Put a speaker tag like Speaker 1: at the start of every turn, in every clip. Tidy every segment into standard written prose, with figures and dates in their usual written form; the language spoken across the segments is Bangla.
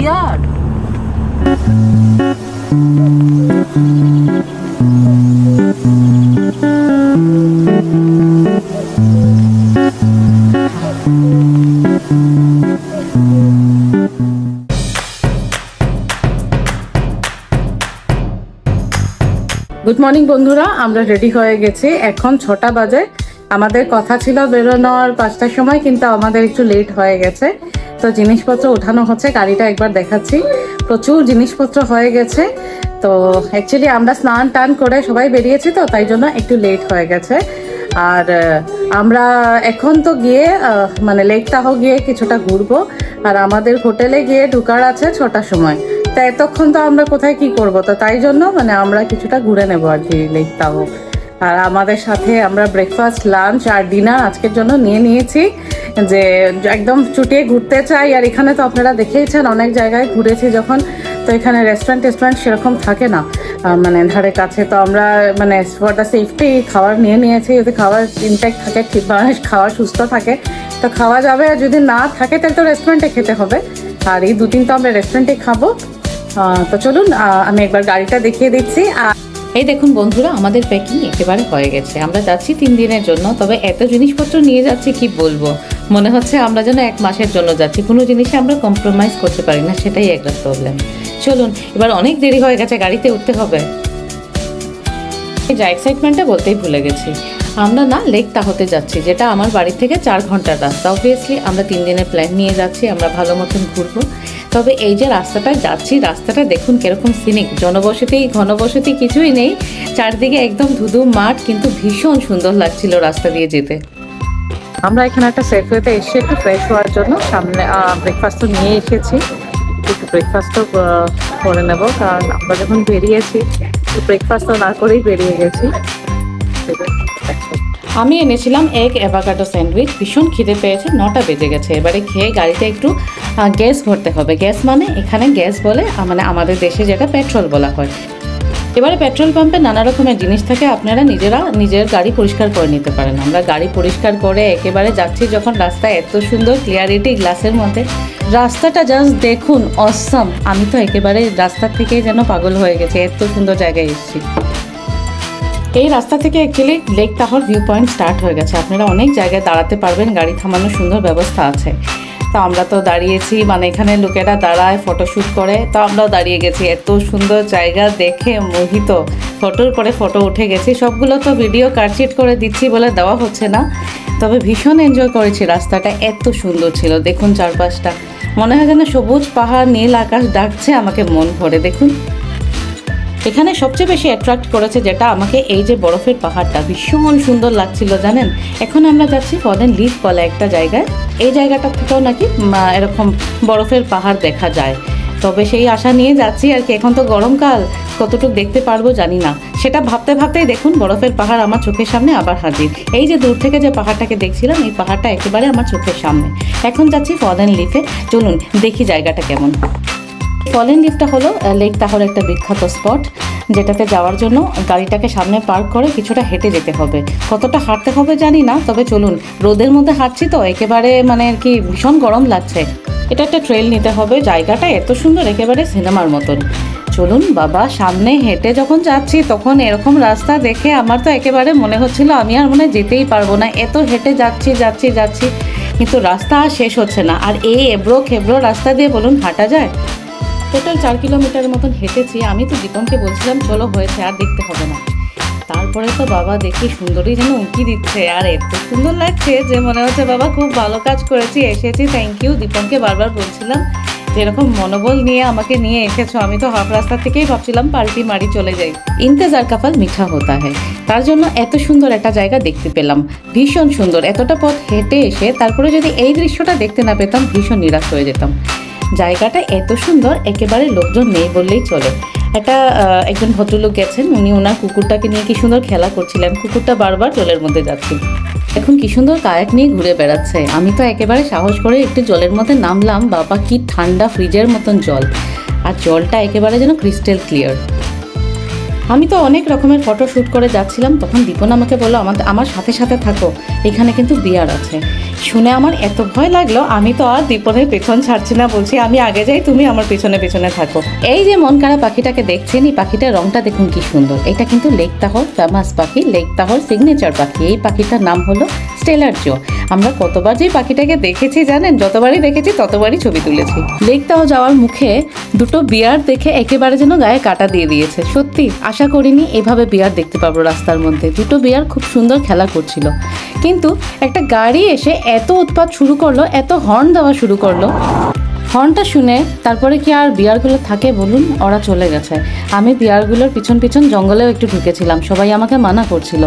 Speaker 1: বিয়ার। গুড মর্নিং বন্ধুরা, আমরা রেডি হয়ে গেছি। এখন 6টা বাজে। আমাদের কথা ছিল বেরোনোর 5টার সময়, কিন্তু আমাদের একটু লেট হয়ে গেছে। তো জিনিসপত্র উঠানো হচ্ছে, গাড়িটা একবার দেখাচ্ছি। প্রচুর জিনিসপত্র হয়ে গেছে। তো অ্যাকচুয়ালি আমরা স্নান টান করে সবাই বেরিয়েছি, তো তাই জন্য একটু লেট হয়ে গেছে। আর আমরা এখন তো গিয়ে মানে লেক তাহো গিয়ে কিছুটা ঘুরবো। আর আমাদের হোটেলে গিয়ে ঢোকার আছে 6টার সময়। তা এতক্ষণ তো আমরা কোথায় কি করব, তো তাই জন্য মানে আমরা কিছুটা ঘুরে নেবো আর কি লেক তাহো। আর আমাদের সাথে আমরা ব্রেকফাস্ট, লাঞ্চ আর ডিনার আজকের জন্য নিয়ে নিয়েছি, যে একদম চুটিয়ে ঘুরতে চাই। আর এখানে তো আপনারা দেখেইছেন, অনেক জায়গায় ঘুরেছি যখন, তো এখানে রেস্টুরেন্ট সেরকম থাকে না মানে ধারে কাছে। তো আমরা মানে ফর দ্য সেফটি খাবার নিয়ে নিয়েছি, যদি খাবার ইনটেক থাকে, ঠিকভাবে খাওয়া সুস্থ থাকে তো খাওয়া যাবে, আর যদি না থাকে তাহলে তো রেস্টুরেন্টে খেতে হবে। আর এই 2-3 তো আমরা রেস্টুরেন্টে খাবো। তো চলুন আমি একবার গাড়িটা দেখিয়ে দিচ্ছি। এই দেখুন বন্ধুরা, আমাদের প্যাকিং একেবারে হয়ে গেছে। আমরা যাচ্ছি 3 দিনের জন্য, তবে এত জিনিসপত্র নিয়ে যাচ্ছি কি বলবো, মনে হচ্ছে আমরা যেন 1 মাসের জন্য যাচ্ছি। কোনো জিনিসে আমরা কম্প্রোমাইজ করতে পারি না, সেটাই একটা প্রবলেম। চলুন, এবার অনেক দেরি হয়ে গেছে, গাড়িতে উঠতে হবে। এই যা এক্সাইটমেন্টটা বলতেই ভুলে গেছি, আমরা না লেক তাহোতে যাচ্ছি, যেটা আমার বাড়ি থেকে 4 ঘন্টার রাস্তা। অবভিয়াসলি আমরা 3 দিনের প্ল্যান নিয়ে যাচ্ছি, আমরা ভালো মতন ঘুরবো। তবে এই যে রাস্তাটায় যাচ্ছি, রাস্তাটা দেখুন কিরকম সিনিক, জনবসতি ঘনবসতি কিছুই নেই, চারদিকে একদম ধুধু মাঠ, কিন্তু ভীষণ সুন্দর লাগছিল রাস্তা দিয়ে যেতে। আমরা এখানে একটা সেফওয়েতে এসে একটু ফ্রেশ হওয়ার জন্য সামনে ব্রেকফাস্টও নিয়ে এসেছি। একটু ব্রেকফাস্টও করে নেব, কারণ আমরা যখন বেরিয়েছি ব্রেকফাস্টও না করেই বেরিয়ে গেছি। আমি এনেছিলাম এগ অ্যাভোকাডো স্যান্ডউইচ। ভীষণ খিদে পেয়েছে, 9টা বেজে গেছে। এবারে খেয়ে গাড়িতে একটু গ্যাস ভরতে হবে। গ্যাস মানে এখানে গ্যাস বলে, মানে আমাদের দেশে যেটা পেট্রোল বলা হয়। এবারে পেট্রোল পাম্পে নানা রকমের জিনিস থাকে, আপনারা নিজের গাড়ি পরিষ্কার করে নিতে পারেন। আমরা গাড়ি পরিষ্কার করে একেবারে যাচ্ছি যখন, রাস্তায় এত সুন্দর ক্লিয়ারিটি গ্লাসের মধ্যে, রাস্তাটা জাস্ট দেখুন, অসম। আমি তো একেবারে রাস্তা থেকে যেন পাগল হয়ে গেছে, এত সুন্দর জায়গায় এসেছি। এই রাস্তা থেকে অ্যাকচুয়ালি লেক তাহোর ভিউ পয়েন্ট স্টার্ট হয়ে গেছে। আপনারা অনেক জায়গায় দাঁড়াতে পারবেন, গাড়ি থামানোর সুন্দর ব্যবস্থা আছে। তো আমরা তো দাঁড়িয়েছি, মানে এখানে লোকেরা দাঁড়ায় ফটোশ্যুট করে, তো আমরাও দাঁড়িয়ে গেছি। এত সুন্দর জায়গা দেখে মোহিত, ফটোর পরে ফটো উঠে গেছি। সবগুলো তো ভিডিও কাটচিট করে দিচ্ছি বলে দেওয়া হচ্ছে না, তবে ভীষণ এনজয় করেছি। রাস্তাটা এত সুন্দর ছিল, দেখুন চারপাশটা, মনে হয় যেন সবুজ পাহাড়, নীল আকাশ ডাকছে আমাকে মন ভরে। দেখুন এখানে সবচেয়ে বেশি অ্যাট্রাক্ট করেছে যেটা আমাকে, এই যে বরফের পাহাড়টা ভীষণ সুন্দর লাগছিল জানেন। এখন আমরা যাচ্ছি ফলেন লিফ বলে একটা জায়গায়, এই জায়গাটা থেকেও নাকি এরকম বরফের পাহাড় দেখা যায়। তবে সেই আশা নিয়ে যাচ্ছি আর কি। এখন তো গরমকাল, কতটুকু দেখতে পারবো জানি না, সেটা ভাবতে ভাবতেই দেখুন বরফের পাহাড় আমার চোখের সামনে আবার হাজির। এই যে দূর থেকে যে পাহাড়টাকে দেখছিলাম, এই পাহাড়টা একেবারে আমার চোখের সামনে। এখন যাচ্ছি ফলেন লিফে, চলুন দেখি জায়গাটা কেমন। ফলেন লিফটা হলো লেক তাহোর একটা বিখ্যাত স্পট, যেটাতে যাওয়ার জন্য গাড়িটাকে সামনে পার্ক করে কিছুটা হেঁটে যেতে হবে। কতটা হাঁটতে হবে জানি না, তবে চলুন। রোদের মধ্যে হাঁটছি তো একেবারে, মানে আর কি ভীষণ গরম লাগছে। এটা একটা ট্রেল নিতে হবে। জায়গাটা এত সুন্দর, একেবারে সিনেমার মতন। চলুন বাবা, সামনে হেঁটে যখন যাচ্ছি তখন এরকম রাস্তা দেখে আমার তো একেবারে মনে হচ্ছিল আমি আর মনে যেতেই পারবো না। এত হেঁটে যাচ্ছি, কিন্তু রাস্তা আর শেষ হচ্ছে না। আর এই এবড়ো খেবড়ো রাস্তা দিয়ে বলুন হাঁটা যায়? টোটাল 4 কিলোমিটার মতন হেঁটেছি। আমি তো দীপনকে বলছিলাম চলো হয়েছে, আর দেখতে হবে না। তারপরে তো বাবা দেখি সুন্দরী যেন উঁকি দিচ্ছে, আর এত সুন্দর লাগছে যে মনে হচ্ছে বাবা খুব ভালো কাজ করেছি, এসেছি, থ্যাংক ইউ। দীপনকে বারবার বলছিলাম যে এরকম মনোবল নিয়ে আমাকে নিয়ে এসেছো। আমি তো হাফ রাস্তা থেকেই ভাবছিলাম পাল্টি মারি চলে যাই। ইন্তজার কা ফল মিঠা হতা হ্যায়। তার জন্য এত সুন্দর একটা জায়গা দেখতে পেলাম, ভীষণ সুন্দর। এতটা পথ হেঁটে এসে তারপরে যদি এই দৃশ্যটা দেখতে না পেতাম, ভীষণ নিরাশ হয়ে যেতাম। জায়গাটা এত সুন্দর, একেবারে লোকজন নেই বললেই চলে। একজন ভদ্রলোক গেছেন, উনি ওনার কুকুরটাকে নিয়ে কি সুন্দর খেলা করছিলেন। কুকুরটা বারবার জলের মধ্যে যাচ্ছে, এখন কি সুন্দর কায়াক নিয়ে ঘুরে বেড়াচ্ছে। আমি তো একেবারে সাহস করে একটু জলের মধ্যে নামলাম। বাবা কি ঠান্ডা, ফ্রিজের মতন জল, আর জলটা একেবারে যেন ক্রিস্টাল ক্লিয়ার। আমি তো অনেক রকমের ফটো শ্যুট করে যাচ্ছিলাম, তখন দীপন আমাকে বললো আমার সাথে সাথে থাকো, এখানে কিন্তু বিয়ার আছে। শুনে আমার এত ভয় লাগলো, আমি তো আর দীপনের পেছন ছাড়ছি না, বলছি আমি আগে যাই, তুমি আমার পেছনে পেছনে থাকো। এই যে মন কাড়া পাখিটাকে দেখছেন, এই পাখিটার রংটা দেখুন কি সুন্দর। এটা কিন্তু লেক তাহর ফেমাস পাখি, লেক তাহর সিগনেচার পাখি। এই পাখিটার নাম হলো স্টেলার জো। আমরা কতবার যে পাখিটাকে দেখেছি জানেন, যতবারই দেখেছি ততবারই ছবি তুলেছি। লেক তাহর যাওয়ার মুখে দুটো বিয়ার দেখে একেবারে যেন গায়ে কাটা দিয়ে দিয়েছে। সত্যি আশা করিনি এভাবে বিয়ার দেখতে পাবো রাস্তার মধ্যে। দুটো বিয়ার খুব সুন্দর খেলা করছিল, কিন্তু একটা গাড়ি এসে এত উৎপাত শুরু করলো, এত হর্ন দেওয়া শুরু করলো। হর্নটা শুনে তারপরে কি আর বিয়ারগুলো থাকে বলুন? ওরা চলে গেছে। আমি বিয়ারগুলোর পিছন পিছন জঙ্গলেও একটু ঢুকেছিলাম, সবাই আমাকে মানা করছিল,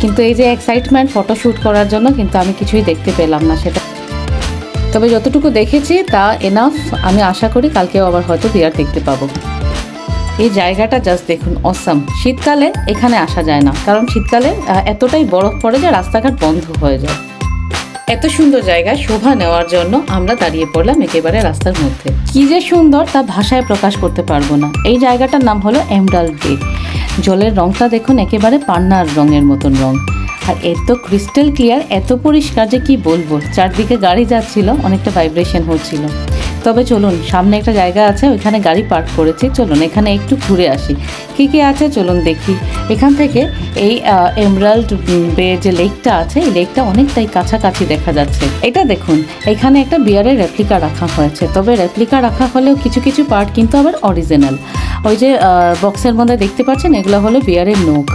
Speaker 1: কিন্তু এই যে এক্সাইটমেন্ট ফটোশ্যুট করার জন্য কিন্তু আমি কিছুই দেখতে পেলাম না সেটা। তবে যতটুকু দেখেছি তা এনাফ। আমি আশা করি কালকেও আবার হয়তো বিয়ার দেখতে পাবো। এই জায়গাটা জাস্ট দেখুন, অসাম। শীতকালে এখানে আসা যায় না, কারণ শীতকালে এতটাই বরফ পড়ে যে রাস্তাঘাট বন্ধ হয়ে যায়। এত সুন্দর জায়গায় শোভা নেওয়ার জন্য আমরা দাঁড়িয়ে পড়লাম একেবারে রাস্তার মধ্যে। কি যে সুন্দর তা ভাষায় প্রকাশ করতে পারবো না। এই জায়গাটার নাম হলো এমরাল্ড বে। জলের রংটা দেখুন, একেবারে পান্নার রঙের মতন রং, আর এত ক্রিস্টাল ক্লিয়ার, এত পরিষ্কার যে কি বলবো। চারদিকে গাড়ি যাচ্ছিল, অনেকটা ভাইব্রেশন হচ্ছিল। তবে চলুন, সামনে একটা জায়গা আছে, ওইখানে গাড়ি পার্ক করেছি, চলুন এখানে একটু ঘুরে আসি। কী কী আছে চলুন দেখি। এখান থেকে এই এমরাল্ড বে যে লেকটা আছে, এই লেকটা অনেকটাই কাছাকাছি দেখা যাচ্ছে। এটা দেখুন, এখানে একটা বিয়ারের রেপ্লিকা রাখা হয়েছে। তবে রেপ্লিকা রাখা হলেও কিছু কিছু পার্ট কিন্তু আবার অরিজিনাল। ওই যে বক্সের মধ্যে দেখতে পাচ্ছেন, এগুলো হলো বিয়ারের নখ।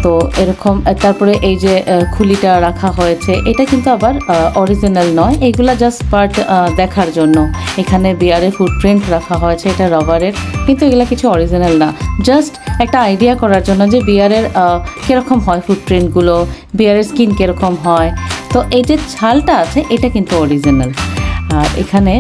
Speaker 1: তো এরকম, তারপরে এই যে খুলিটা রাখা হয়েছে, এটা কিন্তু আবার অরিজিনাল নয়, এগুলা জাস্ট পার্ট দেখার জন্য। এখানে বিয়ারের ফুটপ্রিন্ট রাখা হয়েছে, এটা রবারের, কিন্তু এগুলা কিছু অরিজিনাল না। জাস্ট একটা আইডিয়া করার জন্য যে বিয়ারের কীরকম হয় ফুটপ্রিন্টগুলো, বিয়ারের স্কিন কীরকম হয়। তো এই যে ছালটা আছে, এটা কিন্তু অরিজিনাল। আর এখানে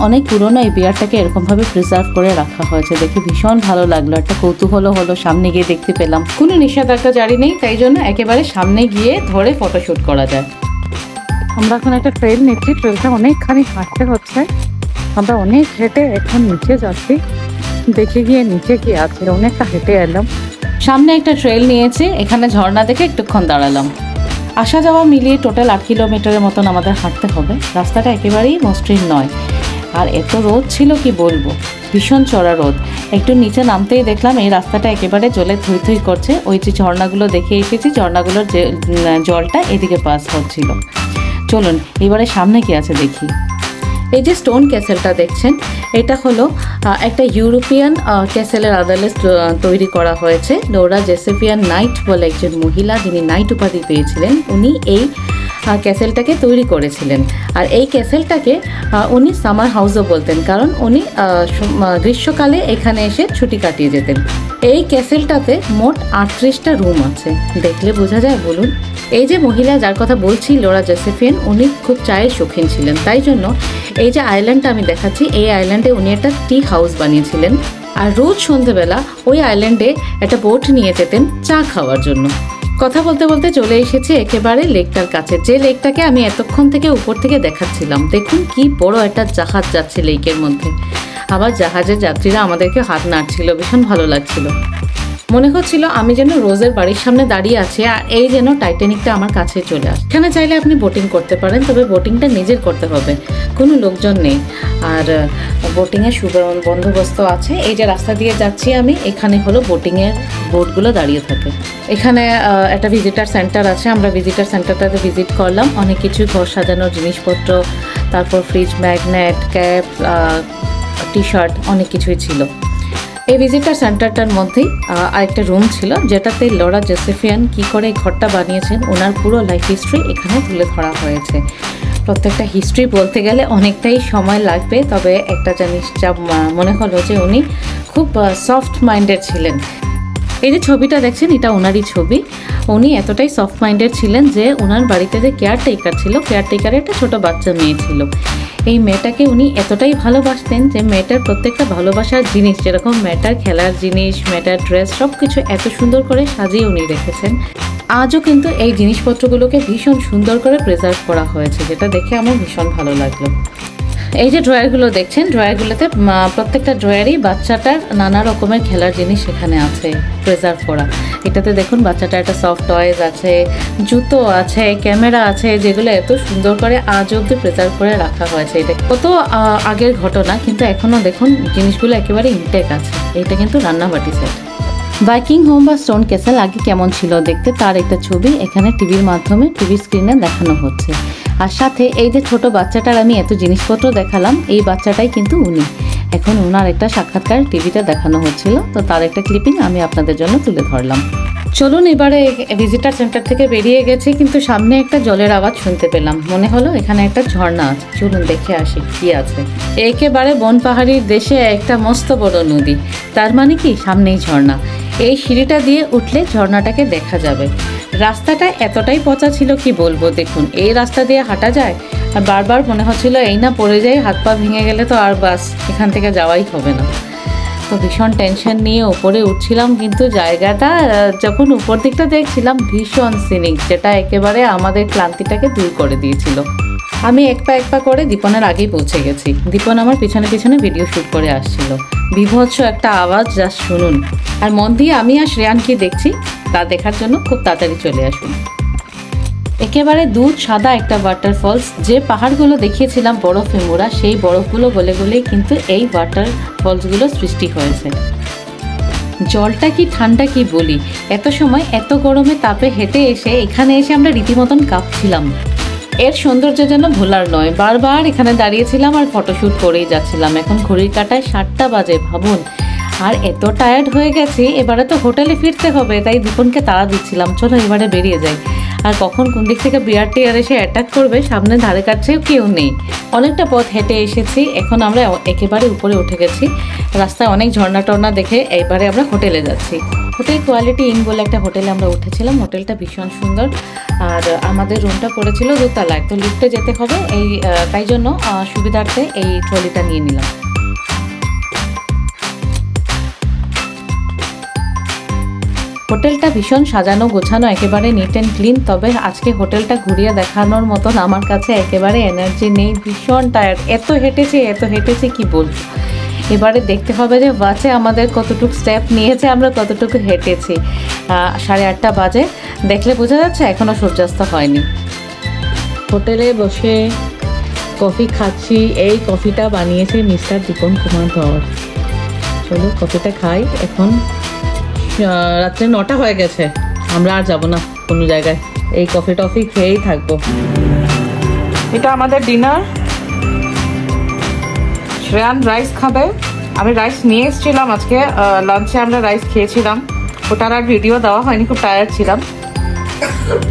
Speaker 1: অনেক পুরনো এই বিয়ারটাকে এরকমভাবে প্রিজার্ভ করে রাখা হয়েছে, দেখে ভীষণ ভালো লাগলো। একটা কৌতূহল হলো, সামনে গিয়ে দেখতে পেলাম। কোনো নিষেধাজ্ঞা জারি নেই, তাই জন্য একেবারে সামনে গিয়ে ধরে ফটোশ্যুট করা যায়। আমরা এখন একটা ট্রেন নিচ্ছি, ট্রেনটা অনেকখানি হাঁটতে হচ্ছে। আমরা অনেক হেঁটে এখন নিচে যাচ্ছি, দেখে গিয়ে নিচে কি আছে। অনেকটা হেঁটে এলাম, সামনে একটা ট্রেন নিয়েছি, এখানে ঝর্ণা দেখে একটুক্ষণ দাঁড়ালাম। আসা যাওয়া মিলিয়ে টোটাল 8 কিলোমিটারের মতন আমাদের হাঁটতে হবে। রাস্তাটা একেবারেই মসৃণ নয়, আর এত রোদ ছিল কি বলবো, ভীষণ চড়া রোদ। একটু নিচে নামতেই দেখলাম এই রাস্তাটা একেবারে জলে থুই থুই করছে। ওই যে ঝর্ণাগুলো দেখে এসেছি, ঝর্ণাগুলোর যে জলটা এদিকে পাস হচ্ছিল। চলুন এবারে সামনে কি আছে দেখি। এই যে স্টোন ক্যাসেলটা দেখছেন, এটা হলো একটা ইউরোপিয়ান ক্যাসেলের আদলে তৈরি করা হয়েছে। লোরা জেসেফিয়ান নাইট বলে একজন মহিলা, যিনি নাইট উপাধি পেয়েছিলেন, উনি এই ক্যাসেলটাকে তৈরি করেছিলেন। আর এই ক্যাসেলটাকে উনি সামার হাউসও বলতেন, কারণ উনি গ্রীষ্মকালে এখানে এসে ছুটি কাটিয়ে যেতেন। এই ক্যাসেলটাতে মোট 38টা রুম আছে, দেখলে বোঝা যায় বলুন। এই যে মহিলা যার কথা বলছি, লোরা জেসেফিয়ান, উনি খুব চায়ের শৌখিন ছিলেন। তাই জন্য এই যে আইল্যান্ডটা আমি দেখাচ্ছি, এই আইল্যান্ডে উনি একটা টি হাউস বানিয়েছিলেন। আর রোজ সন্ধেবেলা ওই আইল্যান্ডে একটা বোট নিয়ে যেতেন চা খাওয়ার জন্য। কথা বলতে বলতে চলে এসেছি একেবারে লেকটার কাছে, যে লেকটাকে আমি এতক্ষণ থেকে উপর থেকে দেখাচ্ছিলাম। দেখুন কি বড় একটা জাহাজ যাচ্ছে লেকের মধ্যে, আবার জাহাজের যাত্রীরা আমাদেরকে হাত নাড়ছিল, ভীষণ ভালো লাগছিল। মনে হচ্ছিল আমি যেন রোজের বাড়ির সামনে দাঁড়িয়ে আছি, আর এই যেন টাইটানিকটা আমার কাছে চলে আসে। এখানে চাইলে আপনি বোটিং করতে পারেন, তবে বোটিংটা নিজের করতে হবে, কোনো লোকজন নেই। আর বোটিংয়ের বন্দোবস্ত আছে। এই যে রাস্তা দিয়ে যাচ্ছি আমি, এখানে হলো বোটিংয়ের বোটগুলো দাঁড়িয়ে থাকে। এখানে একটা ভিজিটার সেন্টার আছে, আমরা ভিজিটার সেন্টারটাতে ভিজিট করলাম। অনেক কিছু ঘর সাজানোর জিনিসপত্র, তারপর fridge, magnet, cap, T shirt, অনেক কিছুই ছিল। এই ভিজিটার সেন্টারটার মধ্যেই আরেকটা রুম ছিল, যেটাতে লোরা জেসেফিয়ান কী করে এই ঘরটা বানিয়েছেন, ওনার পুরো লাইফ হিস্ট্রি এখানে তুলে ধরা হয়েছে। প্রত্যেকটা হিস্ট্রি বলতে গেলে অনেকটাই সময় লাগবে, তবে একটা জিনিস যা মনে হলো যে উনি খুব সফট মাইন্ডেড ছিলেন। এই যে ছবিটা দেখছেন, এটা ওনারই ছবি। উনি এতটাই সফট মাইন্ডেড ছিলেন যে ওনার বাড়িতে যে কেয়ারটেকার ছিল, কেয়ারটেকারের একটা ছোটো বাচ্চা মেয়ে ছিল। এই মেয়েটাকে উনি এতটাই ভালোবাসতেন যে মেয়েটার প্রত্যেকটা ভালোবাসার জিনিস, যেরকম মেয়েটার খেলার জিনিস, মেয়েটার ড্রেস, সব কিছু এত সুন্দর করে সাজিয়ে উনি রেখেছেন। আজও কিন্তু এই জিনিসপত্রগুলোকে ভীষণ সুন্দর করে প্রিজার্ভ করা হয়েছে, যেটা দেখে আমার ভীষণ ভালো লাগলো। এই যে ড্রয়ারগুলো দেখছেন, ড্রয়ারগুলোতে প্রত্যেকটা ড্রয়ারই বাচ্চাটার নানা রকমের খেলার জিনিস সেখানে আছে প্রিজার্ভ করা। এটাতে দেখুন বাচ্চাটার একটা সফট টয়েস আছে, জুতো আছে, ক্যামেরা আছে, যেগুলো এত সুন্দর করে আজ অব্দি প্রিজার্ভ করে রাখা হয়েছে। এটা কত আগের ঘটনা, কিন্তু এখনও দেখুন জিনিসগুলো একেবারে ইনটেক আছে। এটা কিন্তু রান্নাবাটি সেট। ভাইকিং হোম বা স্টোন ক্যাসেল আগে কেমন ছিল দেখতে, তার একটা ছবি এখানে টিভির মাধ্যমে টিভি স্ক্রিনে দেখানো হচ্ছে। আর সাথে এই যে ছোট বাচ্চাটার আমি এত জিনিসপত্র দেখালাম, এই বাচ্চাটাই কিন্তু উনি। এখন ওনার একটা সাক্ষাৎকার টিভিতে দেখানো হচ্ছিল, তো তার একটা ক্লিপিং আমি আপনাদের জন্য তুলে ধরলাম। চলুন এবারে ভিজিটার সেন্টার থেকে বেরিয়ে গেছি, কিন্তু সামনে একটা জলের আওয়াজ শুনতে পেলাম। মনে হলো এখানে একটা ঝর্ণা আছে, চলুন দেখে আসি কি আছে। একেবারে বন পাহাড়ির দেশে একটা মস্ত বড় নদী, তার মানে কি সামনেই ঝর্ণা। এই সিঁড়িটা দিয়ে উঠলে ঝর্ণাটাকে দেখা যাবে। রাস্তাটা এতটাই পচা ছিল কি বলবো, দেখুন এই রাস্তা দিয়ে হাঁটা যায়, আর বারবার মনে হচ্ছিল এই না পড়ে যায়, হাত পা ভেঙে গেলে তো আর বাস এখান থেকে যাওয়াই হবে না। তো ভীষণ টেনশন নিয়ে উপরে উঠছিলাম, কিন্তু জায়গাটা যখন উপর দিকটা দেখছিলাম ভীষণ সিনিক, যেটা একেবারে আমাদের ক্লান্তিটাকে দূর করে দিয়েছিল। আমি এক পা করে দীপনের আগেই পৌঁছে গেছি। দীপন আমার পিছনে পিছনে ভিডিও শ্যুট করে আসছিল। বিভৎস একটা আওয়াজ, জাস্ট শুনুন। আর মন দিয়ে আমি আর শ্রেয়ান কি দেখছি তা দেখার জন্য খুব তাড়াতাড়ি চলে আসুন। একেবারে দুধ সাদা একটা ওয়াটারফলস, যে পাহাড়গুলো দেখিয়েছিলাম বরফে মোড়া, সেই বরফগুলো গলে গলেই কিন্তু এই ওয়াটারফলসগুলো সৃষ্টি হয়েছে। জলটা কি ঠান্ডা কি বলি, এত সময় এত গরমে তাপে হেঁটে এসে এখানে এসে আমরা রীতিমতন কাঁপছিলাম। এর সৌন্দর্য যেন ভোলার নয়। বারবার এখানে দাঁড়িয়েছিলাম আর ফটোশ্যুট করেই যাচ্ছিলাম। এখন ঘড়ির কাঁটায় 7টা বাজে, ভাবুন। আর এত টায়ার্ড হয়ে গেছি, এবারে তো হোটেলে ফিরতে হবে, তাই দীপনকে তাড়া দিচ্ছিলাম, চলো এবারে বেরিয়ে যাই। আর কখন কোন দিক থেকে বিয়ার টিয়ার এসে অ্যাটাক করবে, সামনে ধারে কাছেও কেউ নেই। অনেকটা পথ হেঁটে এসেছি, এখন আমরা একেবারে উপরে উঠে গেছি। রাস্তায় অনেক ঝর্ণা টর্ণা দেখে এবারে আমরা হোটেলে যাচ্ছি। হোটেল কোয়ালিটি ইন বলে একটা হোটেলে আমরা উঠেছিলাম। হোটেলটা ভীষণ সুন্দর, আর আমাদের রুমটা পড়েছিল 2 তলায়, তো লিফটে যেতে হবে, তাই জন্য সুবিধার্থে এই ট্রলিটা নিয়ে নিলাম। হোটেলটা ভীষণ সাজানো গোছানো, একেবারে নিট অ্যান্ড ক্লিন। তবে আজকে হোটেলটা ঘুরিয়ে দেখানোর মতন আমার কাছে একেবারে এনার্জি নেই, ভীষণ টায়ার্ড। এত হেঁটেছি কি বলবো। এবারে দেখতে হবে যে বাসে আমাদের কতটুকু স্টেপ নিয়েছে, আমরা কতটুকু হেঁটেছি। 8:30 বাজে, দেখলে বোঝা যাচ্ছে এখনও সূর্যাস্ত হয়নি। হোটেলে বসে কফি খাচ্ছি, এই কফিটা বানিয়েছে মিস্টার দীপন কুমার ধর। চলো কফিটা খাই। এখন রাত্রে 9টা হয়ে গেছে, আমরা আর যাবো না কোনো জায়গায়, এই কফি টফি খেয়েই থাকবো। এটা আমাদের ডিনার। শ্রেয়ান রাইস খাবে, আমি রাইস নিয়ে এসেছিলাম আজকে, লাঞ্চে আমরা রাইস খেয়েছিলাম, ওটার আর ভিডিও দেওয়া হয়নি, খুব টায়ার্ড ছিলাম।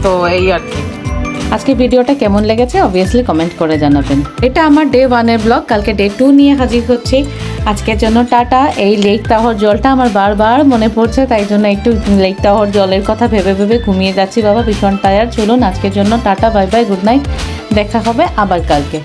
Speaker 1: তো এই আর কি। আজকে ভিডিওটা কেমন লেগেছে অবভিয়াসলি কমেন্ট করে জানাবেন। এটা আমার ডে 1-এর ব্লগ, কালকে ডে 2 নিয়ে হাজির হচ্ছি। আজকের জন্য টাটা। এই লেক টাওয়ার জলটা আমার বারবার মনে পড়ছে, তাই জন্য একটু লেক টাওয়ার জলের কথা ভেবে ভেবে ঘুমিয়ে যাচ্ছি। বাবা ভীষণ টায়ার্ড। চলুন আজকের জন্য tata, bye bye, good night. দেখা হবে আবার কালকে।